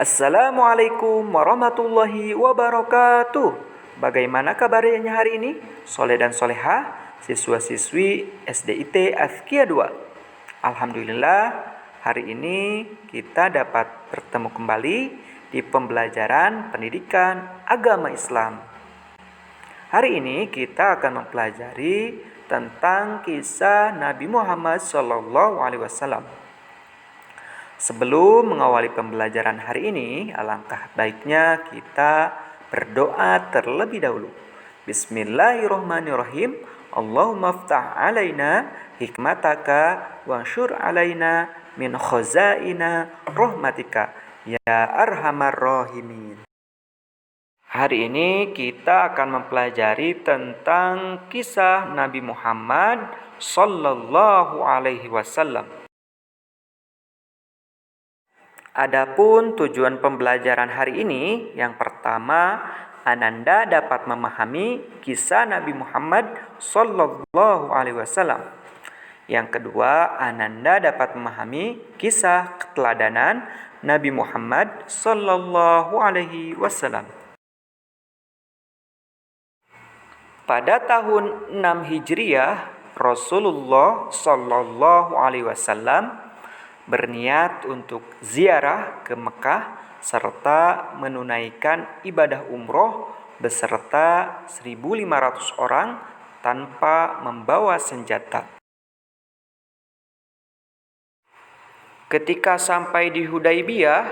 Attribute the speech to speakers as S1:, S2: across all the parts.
S1: Assalamualaikum warahmatullahi wabarakatuh. Bagaimana kabarnya hari ini? Soleh dan soleha, siswa-siswi SDIT Azkia 2. Alhamdulillah, hari ini kita dapat bertemu kembali di pembelajaran pendidikan agama Islam. Hari ini kita akan mempelajari tentang kisah Nabi Muhammad SAW. Sebelum mengawali pembelajaran hari ini, alangkah baiknya kita berdoa terlebih dahulu. Bismillahirrahmanirrahim. Allahumma ftah alaina hikmataka wansyur alaina min khazaina rahmatika ya arhamar rahimin. Hari ini kita akan mempelajari tentang kisah Nabi Muhammad sallallahu alaihi wasallam. Adapun tujuan pembelajaran hari ini, yang pertama, Ananda dapat memahami kisah Nabi Muhammad sallallahu alaihi wasallam. Yang kedua, Ananda dapat memahami kisah keteladanan Nabi Muhammad sallallahu alaihi wasallam. Pada tahun 6 Hijriah, Rasulullah sallallahu alaihi wasallam berniat untuk ziarah ke Mekah serta menunaikan ibadah umroh beserta 1.500 orang tanpa membawa senjata. Ketika sampai di Hudaybiyah,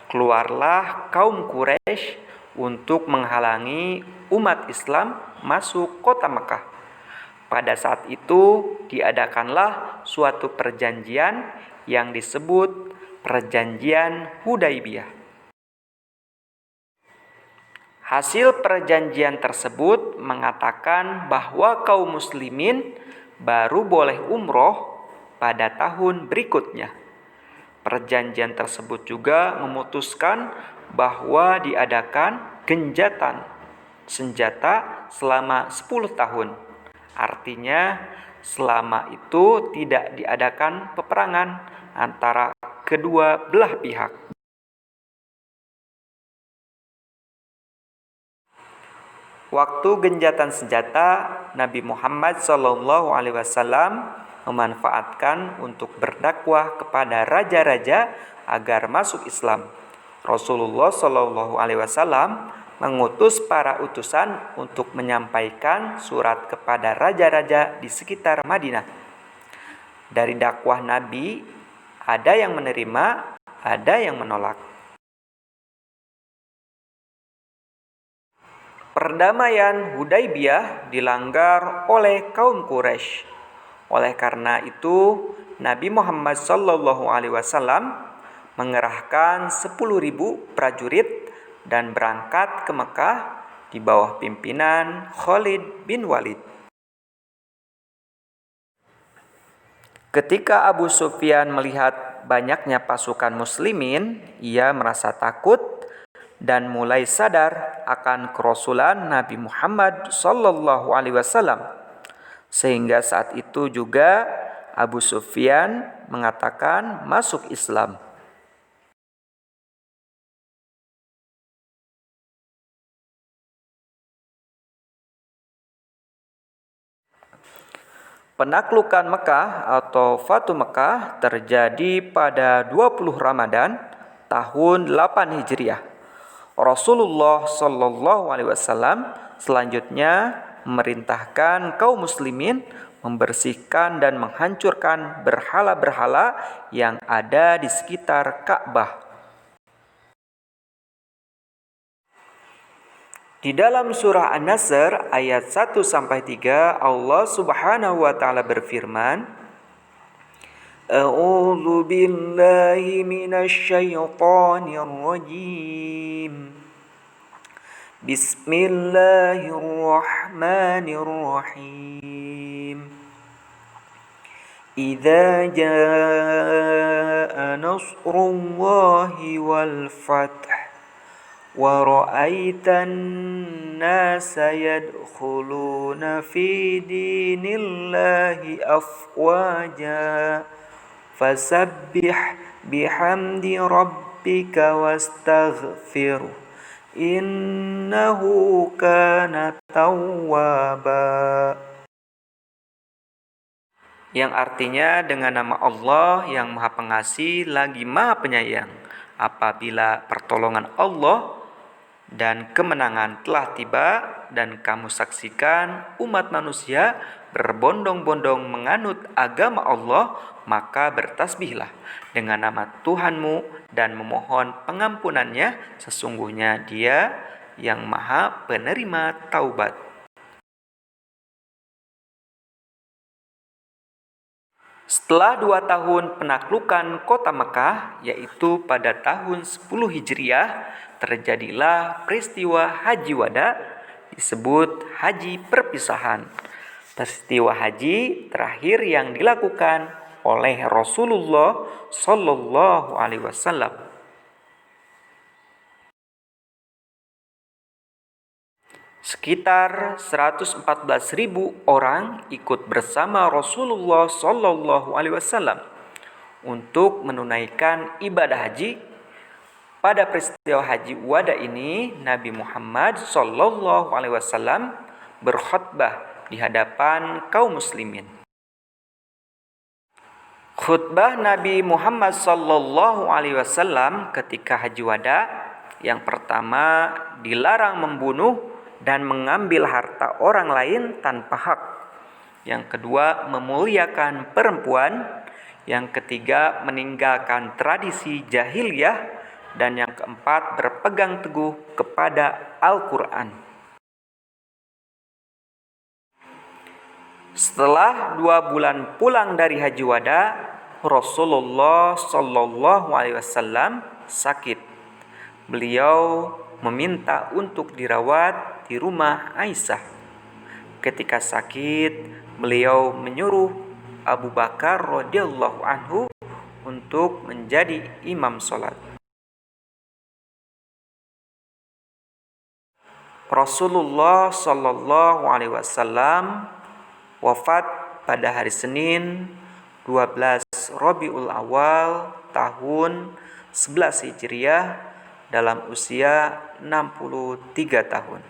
S1: keluarlah kaum Quraisy untuk menghalangi umat Islam masuk kota Mekah. Pada saat itu diadakanlah suatu perjanjian yang disebut Perjanjian Hudaybiyah. Hasil perjanjian tersebut mengatakan bahwa kaum muslimin baru boleh umroh pada tahun berikutnya. Perjanjian tersebut juga memutuskan bahwa diadakan genjatan senjata selama 10 tahun. Artinya selama itu tidak diadakan peperangan antara kedua belah pihak. Waktu genjatan senjata, Nabi Muhammad SAW memanfaatkan untuk berdakwah kepada raja-raja agar masuk Islam. Rasulullah SAW mengutus para utusan untuk menyampaikan surat kepada raja-raja di sekitar Madinah. Dari dakwah Nabi, ada yang menerima, ada yang menolak. Perdamaian Hudaybiyah dilanggar oleh kaum Quraisy. Oleh karena itu, Nabi Muhammad SAW mengerahkan 10.000 prajurit dan berangkat ke Mekah di bawah pimpinan Khalid bin Walid. Ketika Abu Sufyan melihat banyaknya pasukan muslimin, ia merasa takut dan mulai sadar akan kerasulan Nabi Muhammad SAW. Sehingga saat itu juga Abu Sufyan mengatakan masuk Islam. Penaklukan Mekah atau Fatu Mekah terjadi pada 20 Ramadan tahun 8 Hijriah. Rasulullah SAW selanjutnya memerintahkan kaum muslimin membersihkan dan menghancurkan berhala-berhala yang ada di sekitar Ka'bah. Di dalam surah An-Nasr ayat 1-3 Allah Subhanahu wa taala berfirman, A'udzu billahi minasy syaithanir rajim. Bismillahirrahmanirrahim. Idza jaa nasrullahi wal fath وَرَأَيْتَ النَّاسَ يَدْخُلُونَ فِي دِينِ اللَّهِ أَفْوَاجًا فَسَبِّحْ بِحَمْدِ رَبِّكَ rabbika wastaghfiruh innahu kana tawwaba. Yang artinya dengan nama Allah yang Maha Pengasih lagi Maha Penyayang. Apabila pertolongan Allah dan kemenangan telah tiba dan kamu saksikan umat manusia berbondong-bondong menganut agama Allah, maka bertasbihlah dengan nama Tuhanmu dan memohon pengampunannya, sesungguhnya Dia yang Maha Penerima Taubat. Setelah 2 tahun penaklukan kota Mekah, yaitu pada tahun 10 Hijriah, terjadilah peristiwa Haji Wada, disebut Haji Perpisahan. Peristiwa haji terakhir yang dilakukan oleh Rasulullah Shallallahu Alaihi Wasallam. Sekitar 114.000 orang ikut bersama Rasulullah Shallallahu Alaihi Wasallam untuk menunaikan ibadah haji. Pada peristiwa Haji Wada ini, Nabi Muhammad Shallallahu Alaihi Wasallam berkhutbah di hadapan kaum muslimin. Khutbah Nabi Muhammad Shallallahu Alaihi Wasallam ketika Haji Wada, yang pertama, dilarang membunuh dan mengambil harta orang lain tanpa hak. Yang kedua, memuliakan perempuan. Yang ketiga, meninggalkan tradisi jahiliyah. Dan yang keempat, berpegang teguh kepada Al-Quran. Setelah 2 bulan pulang dari Haji Wada, Rasulullah Shallallahu Alaihi Wasallam sakit. Beliau meminta untuk dirawat di rumah Aisyah. Ketika sakit, beliau menyuruh Abu Bakar radhiyallahu anhu untuk menjadi imam sholat. Rasulullah Shallallahu Alaihi Wasallam wafat pada hari Senin 12 Rabiul Awal tahun 11 Hijriah dalam usia 63 tahun.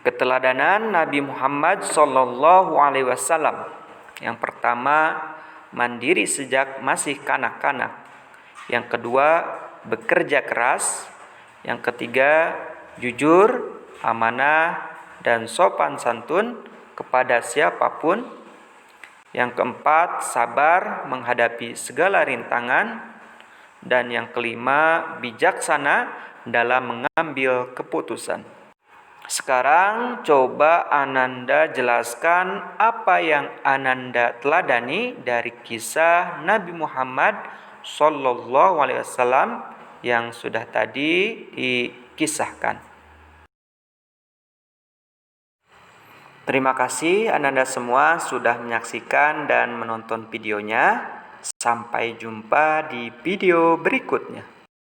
S1: Keteladanan Nabi Muhammad Shallallahu Alaihi Wasallam. Yang pertama, mandiri sejak masih kanak-kanak. Yang kedua, bekerja keras. Yang ketiga, jujur, amanah, dan sopan santun kepada siapapun. Yang keempat, sabar menghadapi segala rintangan. Dan yang kelima, bijaksana dalam mengambil keputusan. Sekarang coba Ananda jelaskan apa yang Ananda teladani dari kisah Nabi Muhammad Shallallahu Alaihi Wasallam yang sudah tadi dikisahkan. Terima kasih Ananda semua sudah menyaksikan dan menonton videonya. Sampai jumpa di video berikutnya.